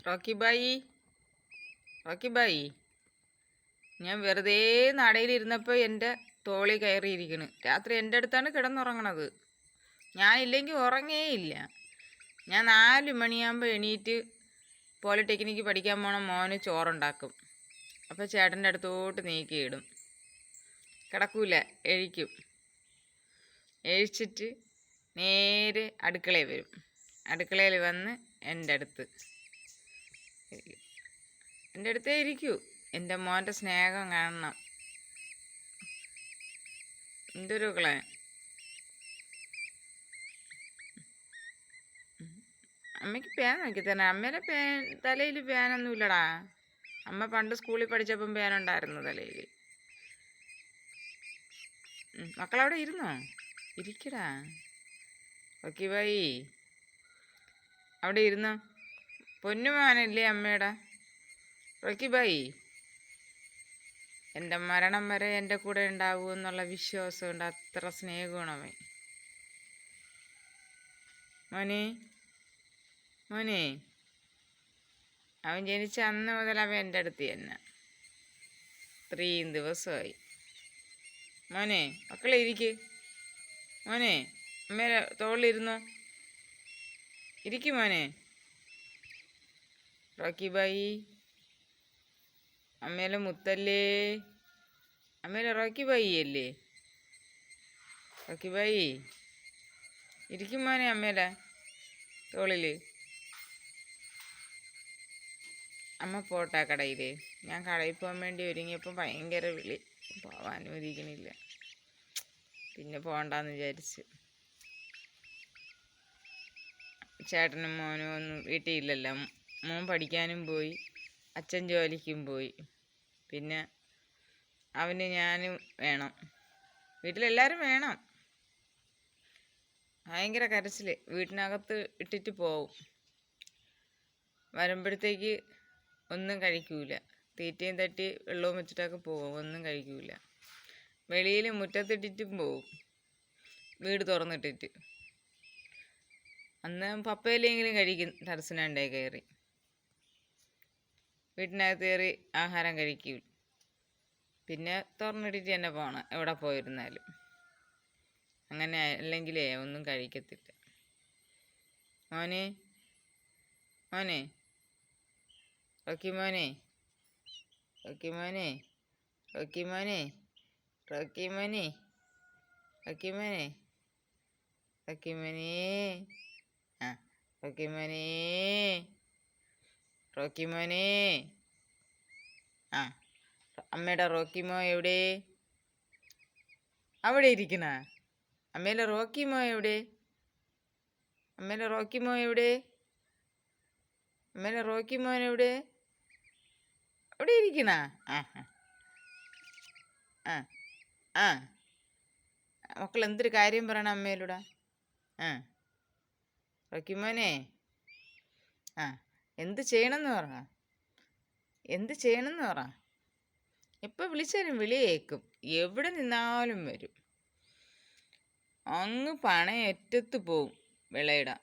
Rocky ബായി, Rocky ബായി, ഞാൻ വെറുതെ നടയിലിരുന്നപ്പോൾ എൻ്റെ തോളി കയറിയിരിക്കണ്. രാത്രി എൻ്റെ അടുത്താണ് കിടന്നുറങ്ങണത്. ഞാനില്ലെങ്കിൽ ഉറങ്ങേയില്ല. ഞാൻ 4 മണിയാകുമ്പോൾ എണീറ്റ് പോളിടെക്നിക്ക് പഠിക്കാൻ പോണ മോന് ചോറുണ്ടാക്കും. അപ്പോൾ ചേട്ടൻ്റെ അടുത്തോട്ട് നീക്കിയിടും. കിടക്കൂല, എഴിക്കും. എഴിച്ചിട്ട് നേരെ അടുക്കളയിൽ വരും. അടുക്കളയിൽ വന്ന് എൻ്റെ അടുത്തേ ഇരിക്കൂ. എൻ്റെ മോൻ്റെ സ്നേഹം കാണണം. എന്തൊരു ക്ലേ അമ്മയ്ക്ക് പേൻ നോക്കി തന്നെ. അമ്മേടെ തലയിൽ പേനൊന്നുമില്ലടാ. അമ്മ പണ്ട് സ്കൂളിൽ പഠിച്ചപ്പം പേനുണ്ടായിരുന്നു തലയിൽ. മക്കളവിടെ ഇരുന്നോ? ഇരിക്കടാ. ഓക്കെ ബായി, അവിടെ ഇരുന്നോ. പൊന്നുമാനല്ലേ അമ്മയുടെ റോക്കി ബായി. എൻ്റെ മരണം വരെ എൻ്റെ കൂടെ ഉണ്ടാവുമെന്നുള്ള വിശ്വാസമുണ്ട്. അത്ര സ്നേഹമാണ് അവൻ. മോനെ മോനെ, അവൻ ജനിച്ച അന്ന് മുതൽ അവൻ എൻ്റെ അടുത്ത് തന്നെ. 3 ദിവസമായി. മോനെ, മക്കളെ ഇരിക്ക്. മോനെ, അമ്മേരെ തോളിലിരുന്നോ. ഇരിക്കും മോനെ. റോക്കി ബായി, അമ്മേലെ മുത്തല്ലേ. അമ്മേലെ റോക്കി ബായി അല്ലേ. റോക്കി ബായി, ഇരിക്കും മോനെ അമ്മേലെ തോളിൽ. അമ്മ പോട്ടാ കടയിൽ. ഞാൻ കടയിൽ പോകാൻ വേണ്ടി ഒരുങ്ങിയപ്പോൾ ഭയങ്കര വിളി. പോവാൻ അനുവദിക്കണില്ല. പിന്നെ പോകണ്ടെന്ന് വിചാരിച്ച്. ചേട്ടനും മോനും ഒന്നും വീട്ടിലില്ലല്ലോ. മോൻ പഠിക്കാനും പോയി, അച്ഛൻ ജോലിക്കും പോയി. പിന്നെ അവന് ഞാനും വേണം. വീട്ടിലെല്ലാവരും വേണം. ഭയങ്കര കരച്ചിൽ. വീട്ടിനകത്ത് ഇട്ടിട്ട് പോവും. വരുമ്പോഴത്തേക്ക് ഒന്നും കഴിക്കൂല. തീറ്റയും തട്ടി വെള്ളവും വെച്ചിട്ടൊക്കെ പോവും. ഒന്നും കഴിക്കൂല. വെളിയിൽ മുറ്റത്തിട്ടിട്ടും പോവും, വീട് തുറന്നിട്ടിട്ട്. അന്ന് പപ്പയിലെങ്കിലും കഴിക്കും. ടെറസിനുണ്ടേ കയറി വീട്ടിനകത്ത് കയറി ആഹാരം കഴിക്കും. പിന്നെ തുറന്നിട്ടിട്ട് തന്നെ പോകണം എവിടെ പോയിരുന്നാലും. അങ്ങനെ അല്ലെങ്കിലേ ഒന്നും കഴിക്കത്തില്ല. മോനെ മോനെ റോക്കി മോനെ, റോക്കി മോനെ, റോക്കി മോനെ, റോക്കി മോനെ, റോക്കി മോനെ, റോക്കി മോനെ, ആ റോക്കി മോനെ, റോക്കി മോനെ. ആ അമ്മയുടെ റോക്കി മോ എവിടെ? അവിടെ ഇരിക്കണ. അമ്മേലെ റോക്കി മോ എവിടെ? അമ്മേലെ റോക്കി മോ എവിടെ? അമ്മേലെ റോക്കി മോൻ എവിടെ? അവിടെ ഇരിക്കണ. ആ ആ ആ മക്കൾ എന്തൊരു കാര്യം പറയണം അമ്മയിലൂടെ. ആ റോക്കി മോനെ, ആ എന്ത് ചെയ്യണമെന്ന് പറ. എന്ത് ചെയ്യണമെന്ന് പറ. എപ്പോൾ വിളിച്ചാലും വിളി കേൾക്കും. എവിടെ നിന്നാലും വരും. അങ്ങ് പണയറ്റത്ത് പോവും. വിളയിടാൻ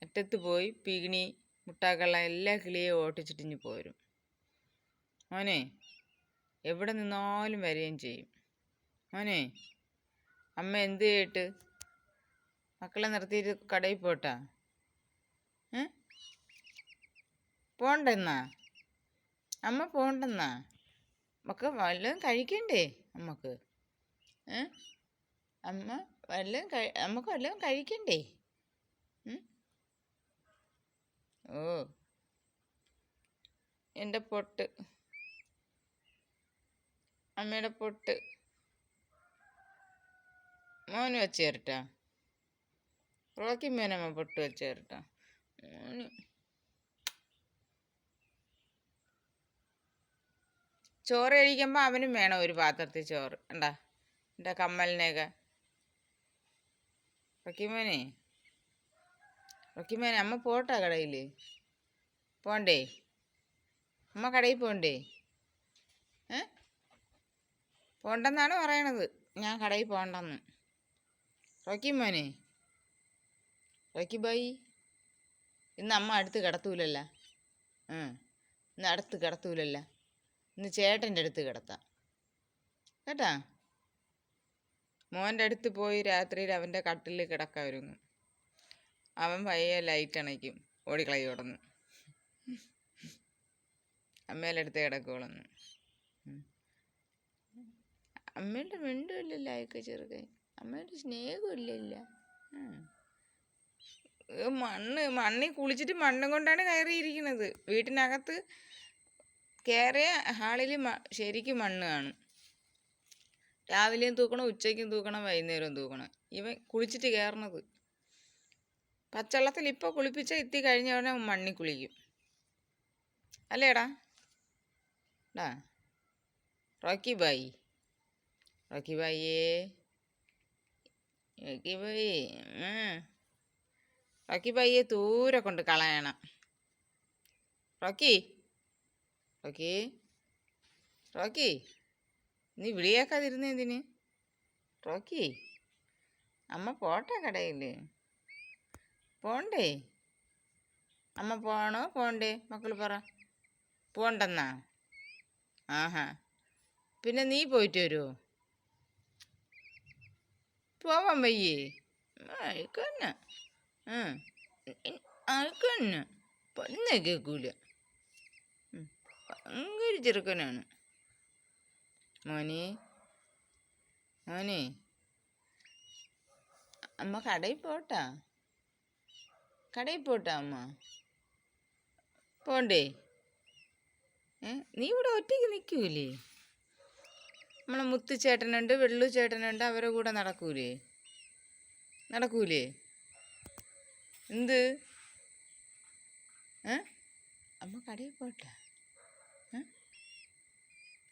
അറ്റത്ത് പോയി പീകിണി മുട്ടാക്കള്ള എല്ലാ കിളിയെ ഓട്ടിച്ചിട്ടിഞ്ഞ് പോരും. മോനെ, എവിടെ നിന്നാലും വരികയും ചെയ്യും. മോനെ, അമ്മ എന്ത് ചെയ്തിട്ട് മക്കളെ നിർത്തിയിട്ട് കടയിൽ പോട്ടാ? പോണ്ടെന്നാ? അമ്മ പോണ്ടെന്നാ? നമുക്ക് വല്ലതും കഴിക്കണ്ടേ അമ്മക്ക്? നമുക്ക് വല്ലതും കഴിക്കണ്ടേ? ഓ എൻ്റെ പൊട്ട്, അമ്മയുടെ പൊട്ട്. മോന് വെച്ച് തരട്ടാ. റോക്കി മോനമ്മ പൊട്ട് വെച്ച് തരട്ടാ. മോന് ചോറ് കഴിക്കുമ്പോൾ അവനും വേണം ഒരു പാത്രത്തിൽ ചോറ്. ഉണ്ടാ എൻ്റെ കമ്മലിനെയൊക്കെ. റോക്കി മോനെ, റോക്കി മോനെ, അമ്മ പോട്ടാ കടയിൽ? പോണ്ടേ? അമ്മ കടയിൽ പോണ്ടേ? പോണ്ടെന്നാണ് പറയണത്. ഞാൻ കടയിൽ പോണ്ടെന്ന്. റോക്കി മോനെ, റോക്കി ബായി, ഇന്ന് അമ്മ അടുത്ത് കിടത്തൂലല്ല. ആ ഇന്ന് അടുത്ത് കിടത്തൂലല്ല, ഇന്ന് ചേട്ടൻ്റെ അടുത്ത് കിടത്താം കേട്ടാ. മോൻ്റെ അടുത്ത് പോയി രാത്രിയിൽ അവൻ്റെ കട്ടിൽ കിടക്കാൻ ഒരുങ്ങും. അവൻ പയ്യെ ലൈറ്റ് അണയ്ക്കും, ഓടിക്കളയും ഉടന്ന്. അമ്മേൻ്റെ അടുത്ത് കിടക്കുവോളന്ന്. അമ്മയുടെ മിണ്ടുമില്ലല്ലോ അയക്ക ചെറുക്കൻ, അമ്മയുടെ സ്നേഹമില്ലല്ല. മണ്ണിൽ കുളിച്ചിട്ട് മണ്ണും കൊണ്ടാണ് കയറിയിരിക്കുന്നത്. വീട്ടിനകത്ത് കയറിയ ഹാളിൽ ശരിക്കും മണ്ണ് കാണും. രാവിലെയും തൂക്കണം, ഉച്ചയ്ക്കും തൂക്കണം, വൈകുന്നേരവും തൂക്കണം. ഇവൻ കുളിച്ചിട്ട് കയറണത് പച്ചവെള്ളത്തിൽ ഇപ്പോൾ കുളിപ്പിച്ച എത്തി കഴിഞ്ഞ ഉടനെ മണ്ണിൽ കുളിക്കും. അല്ലേടാ ഡാ റോക്കി ബായി, റോക്കി ബായിയേ, റോക്കി ബായി, റോക്കി ബായിയെ ദൂരെ കൊണ്ട് കളയണം. റോക്കി, റോക്കി, റോക്കി, നീ വിളിയാക്കാതിരുന്ന എന്തിന്? റോക്കി, അമ്മ പോട്ടെ കടയിൽ, പോണ്ടേ? അമ്മ പോണോ പോണ്ടേ? മക്കൾ പറ. പോണ്ടെന്നാ? ആഹാ, പിന്നെ നീ പോയിട്ട് വരുമോ? പോവാൻ വയ്യേ? അയക്കന്നെ, അയക്കന്നെ, പൊന്നെ കേൾക്കൂല. ഭയങ്കര ചെറുക്കനാണ് മോനെ. മോനെ, അമ്മ കടയിൽ പോട്ടാ, കടയിൽ പോട്ടാ അമ്മ. പോണ്ടേ? നീ ഇവിടെ ഒറ്റയ്ക്ക് നിൽക്കൂലേ? നമ്മളെ മുത്തുചേട്ടനുണ്ട്, വെള്ളു ചേട്ടനുണ്ട്, അവരെ കൂടെ നടക്കൂലേ? നടക്കൂലേ? എന്ത്? അമ്മ കടയിൽ പോട്ടാ,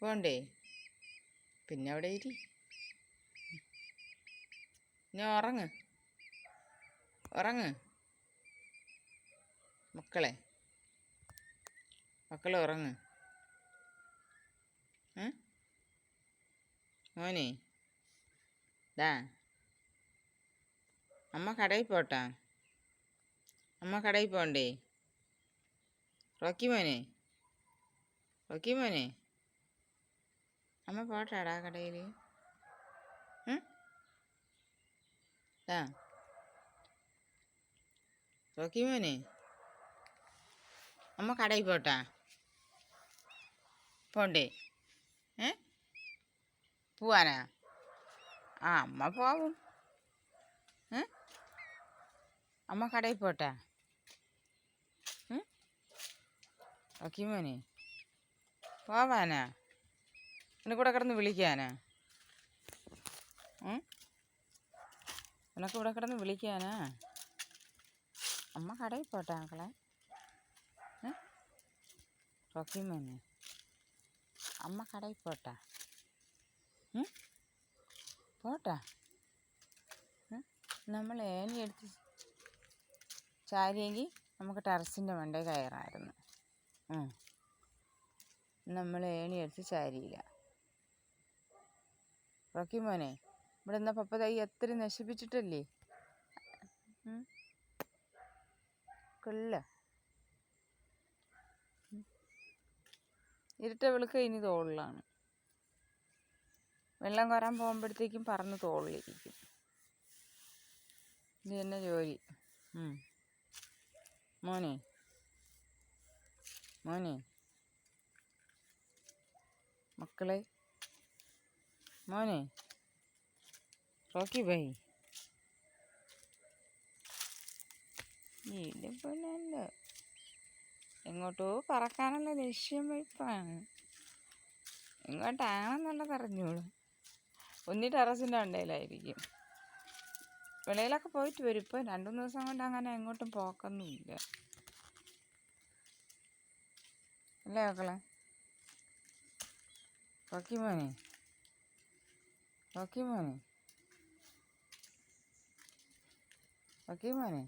പോണ്ടേ? പിന്നെ അവിടെ ഇരി, ഞാൻ ഉറങ്ങ്, ഉറങ്ങ് മക്കളെ, മക്കളെ ഉറങ്ങ്. മോനെ ഡാ, അമ്മ കടയിൽ പോട്ടാ, അമ്മ കടയിൽ പോണ്ടേ? റോക്കി മോനെ, റോക്കി മോനെ, അമ്മ പോട്ടാടാ കടയിൽ. ഡാ റോക്കി മോനെ, അമ്മ കടയിൽ പോട്ടാ, പോണ്ടേ? പോവാനാ? അമ്മ പോവും. അമ്മ കടയിൽ പോട്ടാ. റോക്കി മോനെ, പോവാനാ? എന്നെ കൂടെ കിടന്ന് വിളിക്കാനാ? എനക്ക് ഇവിടെ കിടന്ന് വിളിക്കാനാ? അമ്മ കടയിൽ പോട്ടാ മക്കളെ. റോക്കി മോനെ, അമ്മ കടയിൽ പോട്ടാ, പോട്ടാ. നമ്മൾ ഏണി എടുത്ത് ചാരിയെങ്കിൽ നമുക്ക് ടെറസിൻ്റെ മണ്ടയിൽ കയറാമായിരുന്നു. നമ്മൾ ഏണി എടുത്ത് ചാരിയില്ല. റോക്കി മോനെ, ഇവിടെ നിന്ന പപ്പ തൈ എത്ര നശിപ്പിച്ചിട്ടല്ലേ? കൊല്ല ഇരുട്ട വിളക്ക് ഇനി തോളിലാണ്. വെള്ളം കോരാൻ പോകുമ്പോഴത്തേക്കും പറന്ന് തോളിലിരിക്കും. ഇത് തന്നെ ജോലി. മോനെ, മോനെ, മക്കളെ, മോനെ, റോക്കി ഭായി, ഇതിപ്പോഴല്ല, എങ്ങോട്ടോ പറക്കാനുള്ള ലക്ഷ്യം വയ്പ്പാണ്. എങ്ങോട്ടാണെന്നുള്ളത് അറിഞ്ഞോളൂ. ഒന്നി ടെറസിൻ്റെ മണ്ടയിലായിരിക്കും. വെളിയിലൊക്കെ പോയിട്ട് വരും. ഇപ്പം 2-3 ദിവസം കൊണ്ട് അങ്ങനെ എങ്ങോട്ടും പോക്കൊന്നുമില്ല. അല്ലേ മക്കളെ? റോക്കി മോനെ, റോക്കി മോനെ, റോക്കി മോനെ,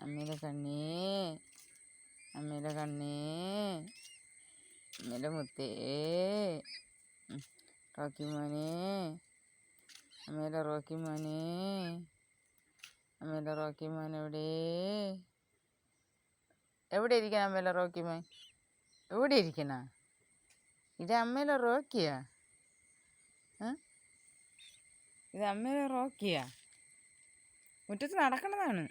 അമ്മയുടെ കണ്ണേ, അമ്മയുടെ കണ്ണേ, അമ്മയുടെ മുത്തേ, റോക്കി മോനെ, അമ്മയുടെ റോക്കി മോനെ, അമ്മയുടെ റോക്കി മോൻ എവിടെ? എവിടെ ഇരിക്കണം അമ്മേലെ റോക്കിമേ? എവിടെ ഇരിക്കണ? ഇത് അമ്മേലെ റോക്കിയാ? ഇത് അമ്മേലെ റോക്കിയാ? മുറ്റത്ത് നടക്കണതാണ്.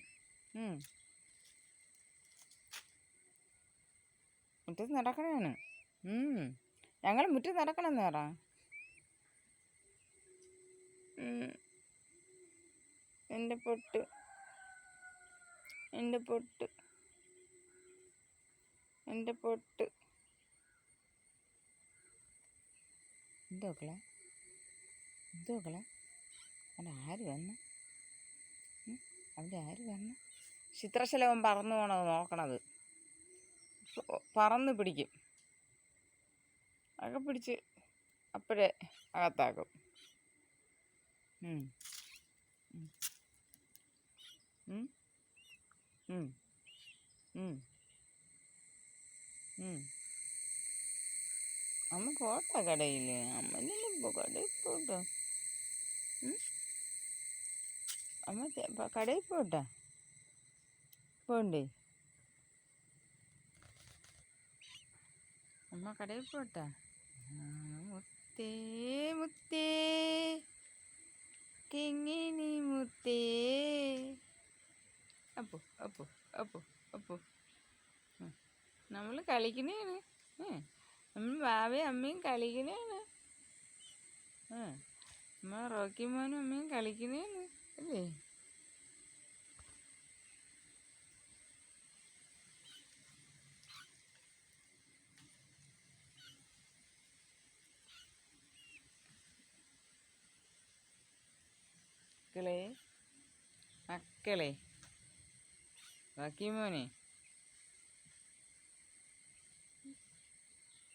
മുറ്റത്ത് നടക്കണതാണ്. ഞങ്ങൾ മുറ്റത്ത് നടക്കണമെന്ന് പറ. എൻ്റെ പൊട്ട്, എൻ്റെ പൊട്ട്, എൻ്റെ പൊട്ട്. എന്തോക്കളെ എന്തോക്കളെ അവിടെ ആര് വന്നു? അവിടെ ആര് വന്നു? ചിത്രശലഭം പറന്നു പോണത് നോക്കണത്. പറന്ന് പിടിക്കും. അതൊക്കെ പിടിച്ച് അപ്പോഴേ അകത്താക്കും. അമ്മ പോട്ടാ കടയിൽ. അമ്മ തന്നെ കടയിൽ പോട്ടോ. അമ്മ കടയിൽ പോട്ടാ. പോണ്ടേ? അമ്മ കടയിൽ പോട്ടാ. മുത്തേ മുത്തേ കിങ്ങിണി മുത്തേ. അപ്പോ അപ്പോ അപ്പോ അപ്പോ നമ്മൾ കളിക്കണേണ്. നമ്മൾ ബാവയും അമ്മയും കളിക്കണേണ്. അമ്മ റോക്കി മോനും അമ്മയും കളിക്കണേണ് അല്ലേ? മക്കളെ റോക്കി മോനെ,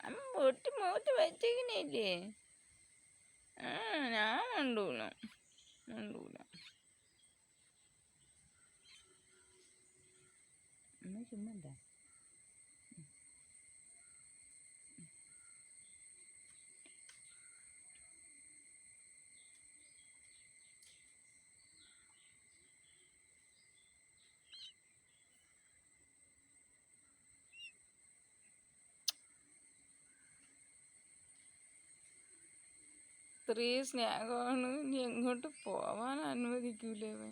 അമ്മ മൂത്ത് വെച്ചിരിക്കണില്ലേ? ഞാൻ മണ്ടൂല. അമ്മ ചുമ്മാ ഇത്രയും സ്നേഹമാണ്. ഇനി എങ്ങോട്ട് പോവാൻ അനുവദിക്കൂലേ അവൻ?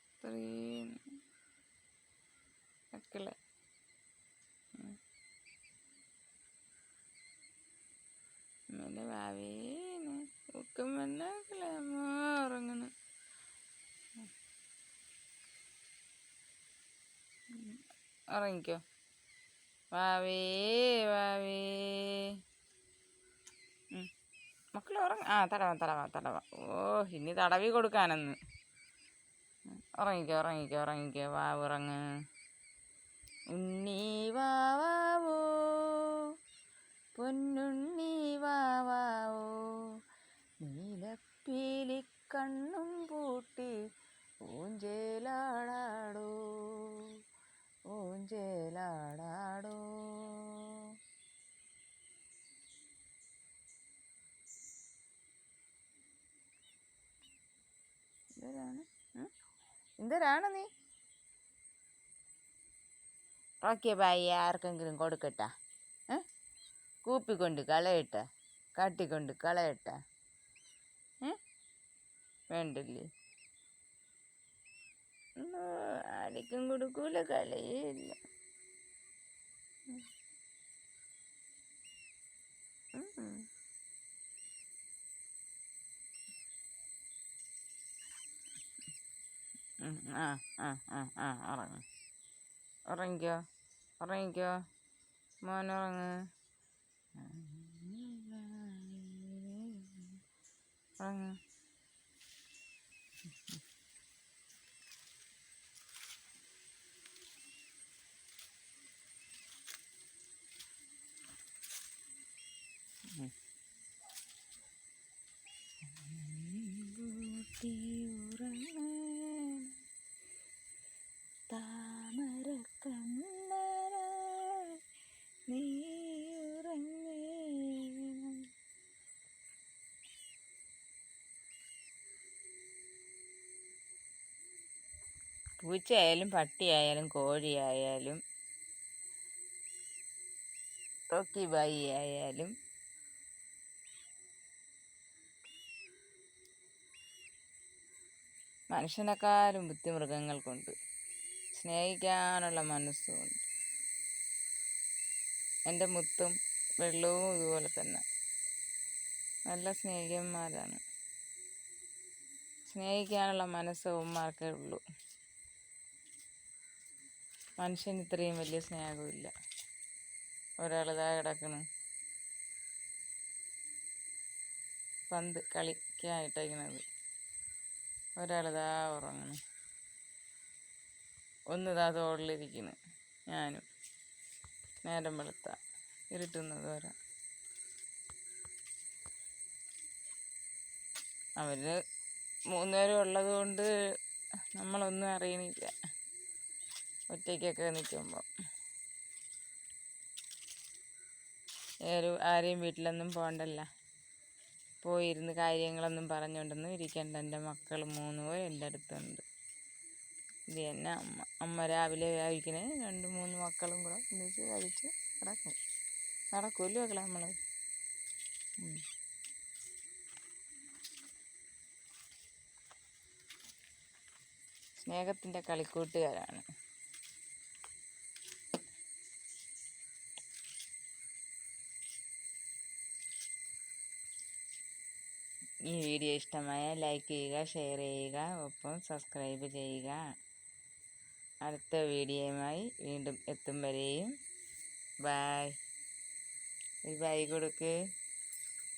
ഇത്രയും മക്കളെ അമ്മേൻ്റെ ഭാവേന്ന് ഉറക്കം വന്നാക്കളെ അമ്മ ഉറങ്ങണം. ഉറങ്ങിക്കോ വാവേ വാവേ. മക്കൾ തടവാ. ഇനി തടവി കൊടുക്കാനെന്ന്. ഉറങ്ങിക്കോ വാവുറങ്ങ്. ഉണ്ണി വാവാവോ പൊന്നുണ്ണി വാവാവോ, നീലപ്പീലി കണ്ണും പൂട്ടി ഊഞ്ചേലാടാടോ. എന്തരാണ് നീ? റോക്കിയ ബായി ആർക്കെങ്കിലും കൊടുക്കട്ടാ? കൂപ്പിക്കൊണ്ട് കളയട്ട? കാട്ടിക്കൊണ്ട് കളയട്ട? വേണ്ടല്ലേ? ആർക്കും കൊടുക്കൂല, കളയില്ല. ഉറങ്ങിക്കോ മോനുറങ്ങ്. ഉറങ്ങ്. താമര കണ്ണര നീ ഉറങ്ങേണം. പൂച്ചയായാലും പട്ടിയായാലും കോഴിയായാലും റോക്കി ബായി ആയാലും മനുഷ്യനെക്കാളും ബുദ്ധി മൃഗങ്ങൾക്കുണ്ട്. സ്നേഹിക്കാനുള്ള മനസ്സുമുണ്ട്. എൻ്റെ മുത്തും വെള്ളവും ഇതുപോലെ തന്നെ നല്ല സ്നേഹിതന്മാരാണ്. സ്നേഹിക്കാനുള്ള മനസ്സ് ഉമ്മാർക്കേ ഉള്ളൂ. മനുഷ്യന് ഇത്രയും വലിയ സ്നേഹമില്ല. ഒരാളിതാ കിടക്കണ്, പന്ത് കളിക്കായിട്ടേക്കണത്. ഒരാളിതാ ഉറങ്ങണം, ഒന്നിതാ തോളിലിരിക്കുന്നു. ഞാനും നേരം വെളുത്ത ഇരുട്ടുന്നത് വരെ അവർ മൂന്നുപേരും ഉള്ളത് കൊണ്ട് നമ്മളൊന്നും അറിയണില്ല. ഒറ്റയ്ക്കൊക്കെ നിൽക്കുമ്പോൾ ആരെയും വീട്ടിലൊന്നും പോകണ്ടല്ല, പോയിരുന്ന് കാര്യങ്ങളൊന്നും പറഞ്ഞുകൊണ്ടൊന്നും ഇരിക്കണ്ട. എൻ്റെ മക്കൾ 3 പേരും എൻ്റെ അടുത്തുണ്ട്. ഇത് തന്നെ അമ്മ രാവിലെ കഴിക്കണേ 2-3 മക്കളും കൂടെ ഒന്നിച്ച് കഴിച്ച് കിടക്കും. നടക്കൂല്ലോ മക്കളെ നമ്മൾ. സ്നേഹത്തിൻ്റെ കളിക്കൂട്ടുകാരാണ്. ഈ വീഡിയോ ഇഷ്ടമായ ലൈക്ക് ചെയ്യുക, ഷെയർ ചെയ്യുക, ഒപ്പം സബ്സ്ക്രൈബ് ചെയ്യുക. അടുത്ത വീഡിയോയുമായി വീണ്ടും എത്തും വരെയും ബായ്. ഒരു ബായ് കൊടുക്ക്,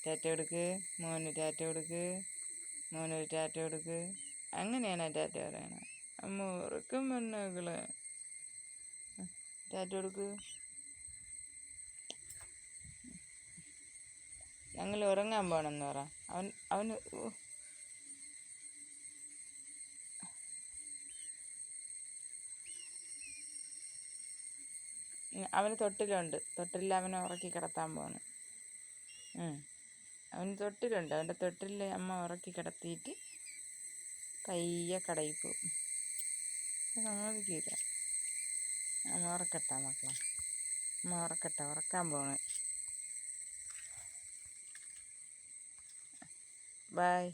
ടാറ്റ കൊടുക്ക്, മോന് ടാറ്റ കൊടുക്ക്, മോനൊരു ടാറ്റ കൊടുക്ക്. അങ്ങനെയാണ് ടാറ്റ പറയണത്. അമ്മ ഉറക്കം വന്നകളെ ടാറ്റ കൊടുക്ക്. ഞങ്ങൾ ഉറങ്ങാൻ പോകണമെന്ന് പറ. അവന് അവന് തൊട്ടിലുണ്ട്. തൊട്ടിലിൽ അവനെ ഉറക്കി കിടത്താൻ പോകണം. അവന് തൊട്ടിലുണ്ട്. അവൻ്റെ തൊട്ടിലിൽ അമ്മ ഉറക്കി കിടത്തിയിട്ട് പയ്യെ കടയിൽ പോകും. സമ്മതിക്കില്ല. അമ്മ ഉറക്കട്ടെ മക്കളെ, അമ്മ ഉറക്കട്ടെ, ഉറക്കാൻ പോണ്. ബായ്.